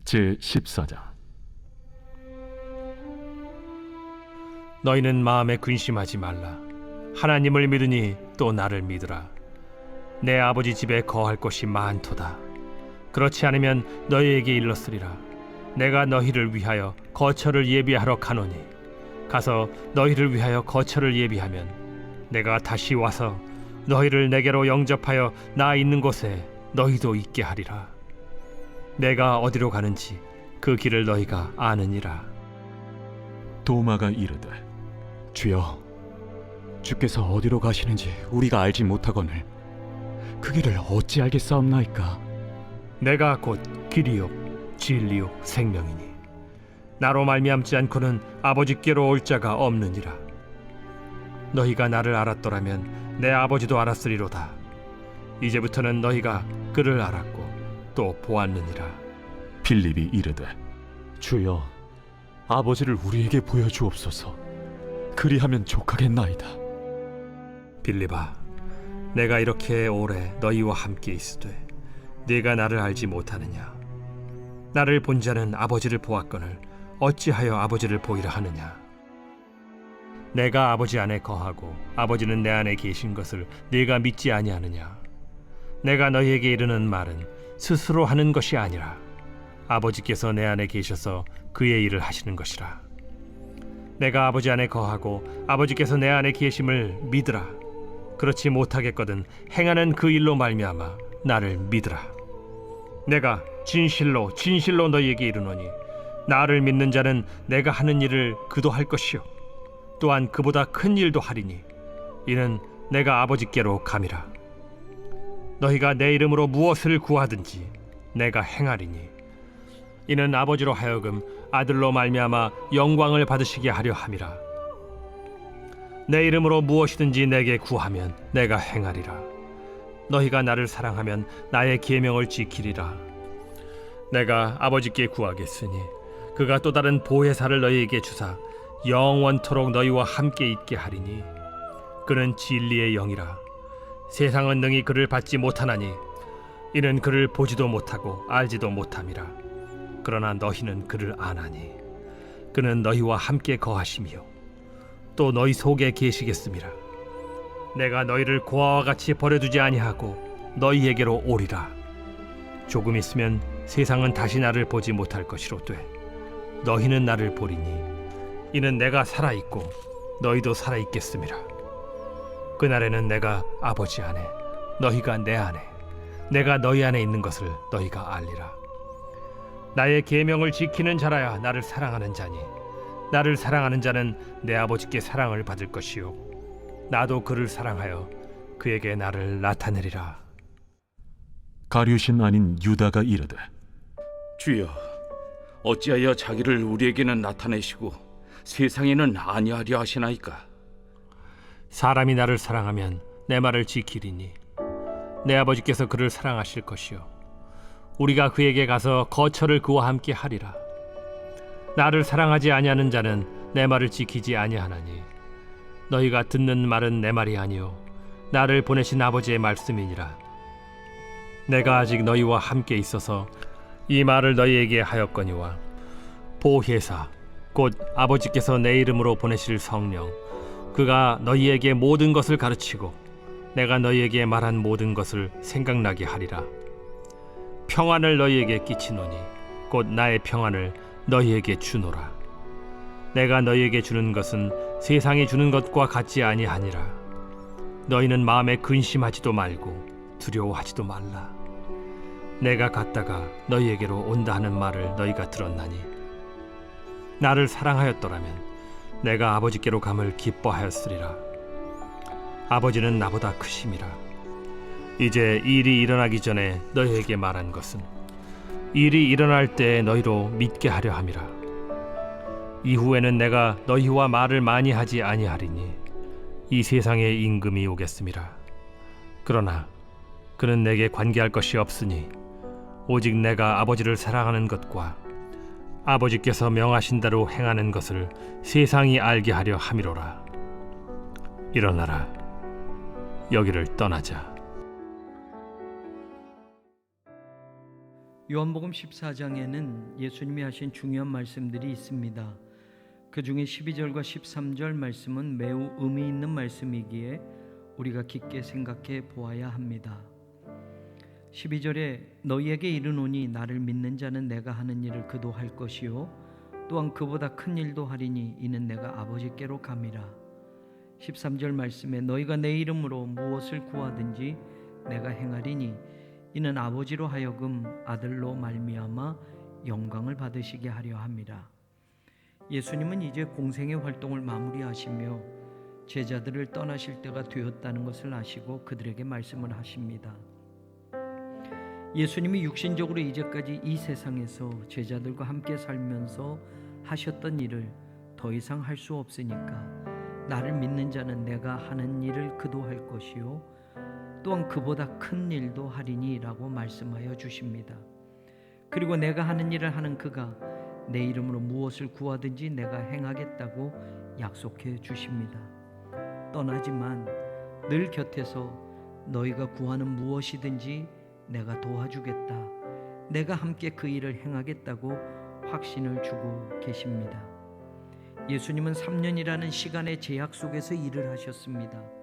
제14장. 너희는 마음에 근심하지 말라. 하나님을 믿으니 또 나를 믿으라. 내 아버지 집에 거할 곳이 많도다. 그렇지 않으면 너희에게 일렀으리라. 내가 너희를 위하여 거처를 예비하러 가노니 가서 너희를 위하여 거처를 예비하면 내가 다시 와서 너희를 내게로 영접하여 나 있는 곳에 너희도 있게 하리라. 내가 어디로 가는지 그 길을 너희가 아느니라. 도마가 이르되, 주여, 주께서 어디로 가시는지 우리가 알지 못하거늘 그 길을 어찌 알겠사옵나이까? 내가 곧 길이요 진리요 생명이니 나로 말미암지 않고는 아버지께로 올 자가 없느니라. 너희가 나를 알았더라면 내 아버지도 알았으리로다. 이제부터는 너희가 그를 알았고 또 보았느니라. 빌립이 이르되, 주여, 아버지를 우리에게 보여주옵소서. 그리하면 족하겠나이다. 빌립아, 내가 이렇게 오래 너희와 함께 있으되 네가 나를 알지 못하느냐? 나를 본 자는 아버지를 보았거늘 어찌하여 아버지를 보이라 하느냐? 내가 아버지 안에 거하고 아버지는 내 안에 계신 것을 네가 믿지 아니하느냐? 내가 너희에게 이르는 말은 스스로 하는 것이 아니라 아버지께서 내 안에 계셔서 그의 일을 하시는 것이라. 내가 아버지 안에 거하고 아버지께서 내 안에 계심을 믿으라. 그렇지 못하겠거든 행하는 그 일로 말미암아 나를 믿으라. 내가 진실로 진실로 너희에게 이르노니 나를 믿는 자는 내가 하는 일을 그도 할 것이요 또한 그보다 큰 일도 하리니 이는 내가 아버지께로 감이라. 너희가 내 이름으로 무엇을 구하든지 내가 행하리니 이는 아버지로 하여금 아들로 말미암아 영광을 받으시게 하려 함이라. 내 이름으로 무엇이든지 내게 구하면 내가 행하리라. 너희가 나를 사랑하면 나의 계명을 지키리라. 내가 아버지께 구하겠으니 그가 또 다른 보혜사를 너희에게 주사 영원토록 너희와 함께 있게 하리니 그는 진리의 영이라. 세상은 능히 그를 받지 못하나니 이는 그를 보지도 못하고 알지도 못함이라. 그러나 너희는 그를 아나니 그는 너희와 함께 거하시며 또 너희 속에 계시겠음이라. 내가 너희를 고아와 같이 버려두지 아니하고 너희에게로 오리라. 조금 있으면 세상은 다시 나를 보지 못할 것이로되 너희는 나를 보리니 이는 내가 살아있고 너희도 살아있겠음이라. 그날에는 내가 아버지 안에 너희가 내 안에 내가 너희 안에 있는 것을 너희가 알리라. 나의 계명을 지키는 자라야 나를 사랑하는 자니 나를 사랑하는 자는 내 아버지께 사랑을 받을 것이요 나도 그를 사랑하여 그에게 나를 나타내리라. 가룟신 아닌 유다가 이르되, 주여, 어찌하여 자기를 우리에게는 나타내시고 세상에는 아니하려 하시나이까? 사람이 나를 사랑하면 내 말을 지키리니 내 아버지께서 그를 사랑하실 것이요 우리가 그에게 가서 거처를 그와 함께 하리라. 나를 사랑하지 아니하는 자는 내 말을 지키지 아니하나니 너희가 듣는 말은 내 말이 아니요 나를 보내신 아버지의 말씀이니라. 내가 아직 너희와 함께 있어서 이 말을 너희에게 하였거니와 보혜사 곧 아버지께서 내 이름으로 보내실 성령 그가 너희에게 모든 것을 가르치고 내가 너희에게 말한 모든 것을 생각나게 하리라. 평안을 너희에게 끼치노니 곧 나의 평안을 너희에게 주노라. 내가 너희에게 주는 것은 세상이 주는 것과 같지 아니하니라. 너희는 마음에 근심하지도 말고 두려워하지도 말라. 내가 갔다가 너희에게로 온다 하는 말을 너희가 들었나니 나를 사랑하였더라면 내가 아버지께로 감을 기뻐하였으리라. 아버지는 나보다 크심이라. 이제 일이 일어나기 전에 너희에게 말한 것은 일이 일어날 때 너희로 믿게 하려 함이라. 이후에는 내가 너희와 말을 많이 하지 아니하리니 이 세상에 임금이 오겠음이라. 그러나 그는 내게 관계할 것이 없으니 오직 내가 아버지를 사랑하는 것과 아버지께서 명하신 대로 행하는 것을 세상이 알게 하려 함이로라. 일어나라. 여기를 떠나자. 요한복음 14장에는 예수님이 하신 중요한 말씀들이 있습니다. 그 중에 12절과 13절 말씀은 매우 의미 있는 말씀이기에 우리가 깊게 생각해 보아야 합니다. 12절에 너희에게 이르노니 나를 믿는 자는 내가 하는 일을 그도 할 것이요 또한 그보다 큰 일도 하리니 이는 내가 아버지께로 감이라. 13절 말씀에 너희가 내 이름으로 무엇을 구하든지 내가 행하리니 이는 아버지로 하여금 아들로 말미암아 영광을 받으시게 하려 함이라. 예수님은 이제 공생의 활동을 마무리하시며 제자들을 떠나실 때가 되었다는 것을 아시고 그들에게 말씀을 하십니다. 예수님이 육신적으로 이제까지 이 세상에서 제자들과 함께 살면서 하셨던 일을 더 이상 할 수 없으니까 나를 믿는 자는 내가 하는 일을 그도 할 것이요 또한 그보다 큰 일도 하리니 라고 말씀하여 주십니다. 그리고 내가 하는 일을 하는 그가 내 이름으로 무엇을 구하든지 내가 행하겠다고 약속해 주십니다. 떠나지만 늘 곁에서 너희가 구하는 무엇이든지 내가 도와주겠다, 내가 함께 그 일을 행하겠다고 확신을 주고 계십니다. 예수님은 3년이라는 시간의 제약 속에서 일을 하셨습니다.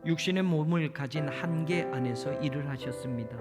육신의 몸을 가진 한계 안에서 일을 하셨습니다.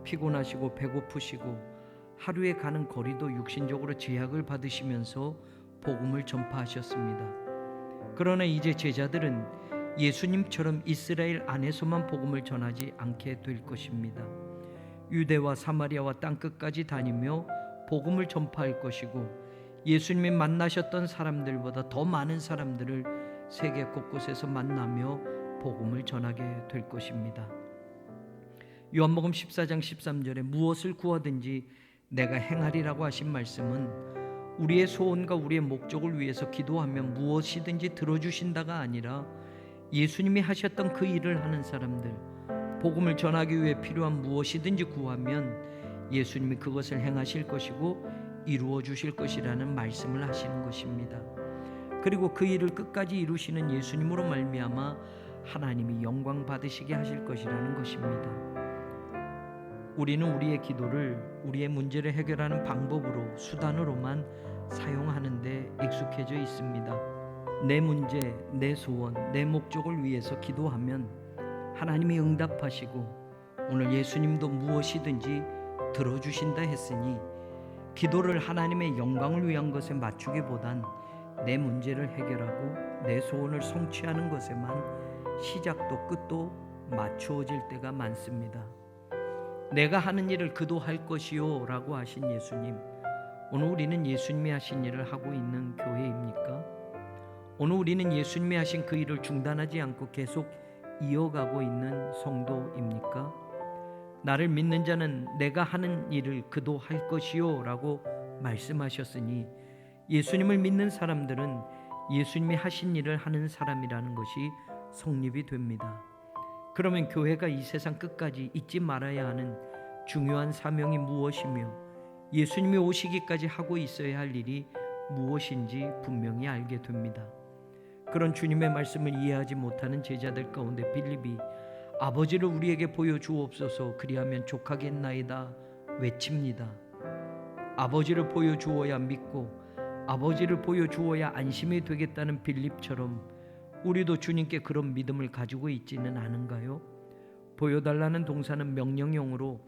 피곤하시고 배고프시고 하루에 가는 거리도 육신적으로 제약을 받으시면서 복음을 전파하셨습니다. 그러나 이제 제자들은 예수님처럼 이스라엘 안에서만 복음을 전하지 않게 될 것입니다. 유대와 사마리아와 땅끝까지 다니며 복음을 전파할 것이고 예수님이 만나셨던 사람들보다 더 많은 사람들을 세계 곳곳에서 만나며 복음을 전하게 될 것입니다. 요한복음 14장 13절에 무엇을 구하든지 내가 행하리라고 하신 말씀은 우리의 소원과 우리의 목적을 위해서 기도하면 무엇이든지 들어주신다가 아니라 예수님이 하셨던 그 일을 하는 사람들, 복음을 전하기 위해 필요한 무엇이든지 구하면 예수님이 그것을 행하실 것이고 이루어 주실 것이라는 말씀을 하시는 것입니다. 그리고 그 일을 끝까지 이루시는 예수님으로 말미암아 하나님이 영광 받으시게 하실 것이라는 것입니다. 우리는 우리의 기도를 우리의 문제를 해결하는 방법으로, 수단으로만 사용하는 데 익숙해져 있습니다. 내 문제, 내 소원, 내 목적을 위해서 기도하면 하나님이 응답하시고 오늘 예수님도 무엇이든지 들어주신다 했으니 기도를 하나님의 영광을 위한 것에 맞추기보단 내 문제를 해결하고 내 소원을 성취하는 것에만 시작도 끝도 맞추어질 때가 많습니다. 내가 하는 일을 그도 할 것이요 라고 하신 예수님, 오늘 우리는 예수님이 하신 일을 하고 있는 교회입니까? 오늘 우리는 예수님이 하신 그 일을 중단하지 않고 계속 이어가고 있는 성도입니까? 나를 믿는 자는 내가 하는 일을 그도 할 것이요 라고 말씀하셨으니 예수님을 믿는 사람들은 예수님이 하신 일을 하는 사람이라는 것이 성립이 됩니다. 그러면 교회가 이 세상 끝까지 잊지 말아야 하는 중요한 사명이 무엇이며 예수님이 오시기까지 하고 있어야 할 일이 무엇인지 분명히 알게 됩니다. 그런 주님의 말씀을 이해하지 못하는 제자들 가운데 빌립이 아버지를 우리에게 보여주옵소서 그리하면 족하겠나이다 외칩니다. 아버지를 보여주어야 믿고 아버지를 보여주어야 안심이 되겠다는 빌립처럼 우리도 주님께 그런 믿음을 가지고 있지는 않은가요? 보여달라는 동사는 명령형으로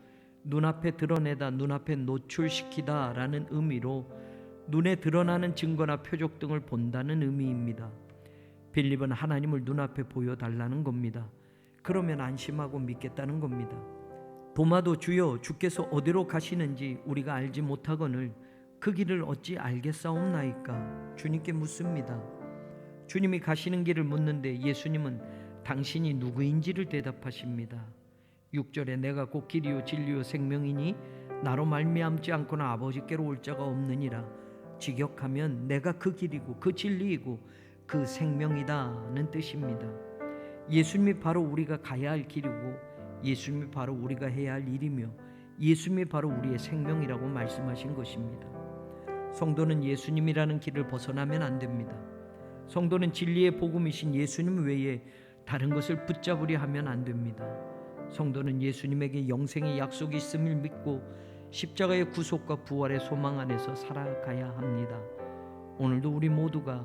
눈앞에 드러내다, 눈앞에 노출시키다 라는 의미로 눈에 드러나는 증거나 표적 등을 본다는 의미입니다. 빌립은 하나님을 눈앞에 보여달라는 겁니다. 그러면 안심하고 믿겠다는 겁니다. 도마도 주여 주께서 어디로 가시는지 우리가 알지 못하거늘 그 길을 어찌 알겠사옵나이까? 주님께 묻습니다. 주님이 가시는 길을 묻는데 예수님은 당신이 누구인지를 대답하십니다. 6절에 내가 곧 길이요 진리요 생명이니 나로 말미암지 않고는 아버지께로 올 자가 없느니라. 직역하면 내가 그 길이고 그 진리이고 그 생명이다는 뜻입니다. 예수님이 바로 우리가 가야 할 길이고 예수님이 바로 우리가 해야 할 일이며 예수님이 바로 우리의 생명이라고 말씀하신 것입니다. 성도는 예수님이라는 길을 벗어나면 안 됩니다. 성도는 진리의 복음이신 예수님 외에 다른 것을 붙잡으려 하면 안 됩니다. 성도는 예수님에게 영생의 약속이 있음을 믿고 십자가의 구속과 부활의 소망 안에서 살아가야 합니다. 오늘도 우리 모두가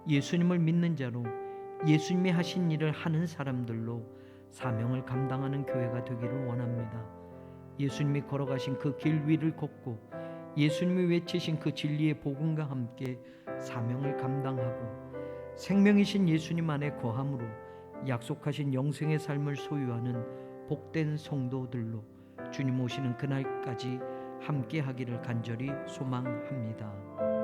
예수님을 믿는 자로 예수님이 하신 일을 하는 사람들로 사명을 감당하는 교회가 되기를 원합니다. 예수님이 걸어가신 그 길 위를 걷고 예수님이 외치신 그 진리의 복음과 함께 사명을 감당하고 생명이신 예수님 안에 거함으로 약속하신 영생의 삶을 소유하는 복된 성도들로 주님 오시는 그날까지 함께 하기를 간절히 소망합니다.